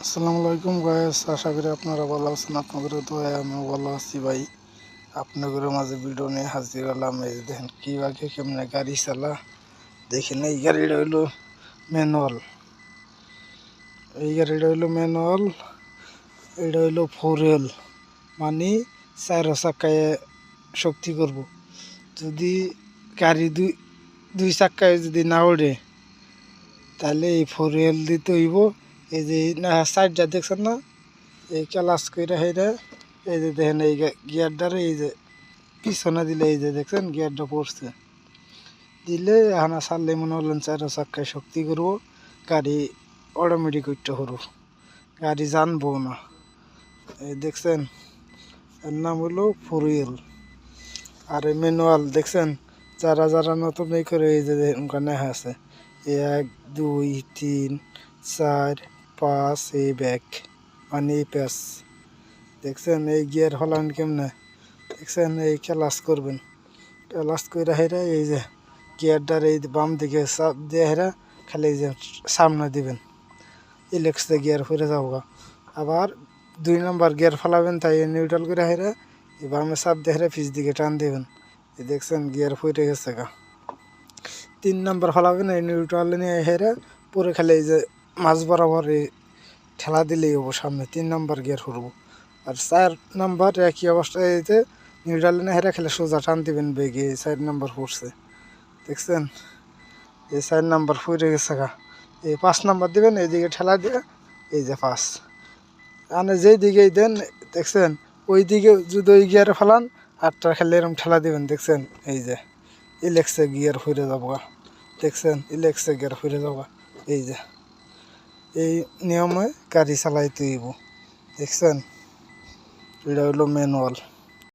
আসসালামু আলাইকুম গাইস, আশা করি আপনারা ভালো আছেন। আপনাদের তো আমিও ভালো আছি ভাই। আপনাদের মাঝে ভিডিও নিয়ে হাজির হলাম। এই যে দেখেন কিভাবে কেমনে গাড়ি চালা, দেখেন এই গাড়িটা হইলো ম্যানুয়াল। এটা হইলো 4L, মানে 4 চাকায় শক্তি করব। যদি গাড়ি দুই চাকায় যদি না ওঠে তাহলে এই 4L দিতে হইব। এই যে না সাইডটা দেখছেন না, এই ক্লাস কইরা হেরা এই যে দেখেন এই গিয়ারটারে এই যে পিছনে দিলে এই যে দেখছেন গিয়ারটা পড়ছে, দিলে হানা ছাড়লে মনে হলেন 4 চাক্কায় শক্তি করবো, গাড়ি অটোমেটিক উঠতে করবো, গাড়ি জানবো না। এই দেখছেন এর নাম হলো 4L। আর এই ম্যানুয়াল দেখছেন, যারা যারা নতুন এই করে এই যে ওখানে আছে 1 2 3 4 5 এই ব্যাগ মানে এই প্যাস। দেখছেন এই গিয়ার হলান কেমনে, দেখছেন এই ক্লাস করবেন, ক্লাস করে হেরা এই যে গিয়ারটার এই বাম দিকে চাপ দিয়ে হেরা খালি এই যে সামনে দিবেন, ইলেক্সে গিয়ার ফিরে যাবো। আবার 2 নম্বর গিয়ার ফেলাবেন, তাই নিউট্রাল করে হেরা এই বামে চাপ দিয়ে হেরা পিছ দিকে টান দিবেন, এই দেখছেন গিয়ার ফিরে গেছে গা। 3 নম্বর ফেলাবেন, এই নিউট্রাল নিয়ে হেরা পরে খালি এই যে মাঝ বরাবর এই ঠেলা দিলেই হবো, সামনে 3 নম্বর গিয়ার করবো। আর 4 নম্বর একই অবস্থায় যে নিউট্রাল নিয়ে হেরা খেলে সোজা টান দিবেন বেগে, 4 নম্বর পড়ছে দেখছেন, এই 4 নম্বর ফুরে গেছে গা। এই 5 নম্বর দিবেন, এইদিকে ঠেলা দিয়ে এই যে 5, মানে যেই দিকেই দেন দেখছেন ওই দিকে যদি ওই গিয়ারে ফেলান আটটা খেলে এরকম ঠেলা দিবেন, দেখছেন এই যে ইলেক্সে গিয়ার ফিরে যাবো, দেখছেন ইলেক্সে গিয়ার ফিরে যাবো। এই যে এই নিয়মে গাড়ি চালাইতে হইব, দেখছেন এটা হইলো ম্যানুয়াল।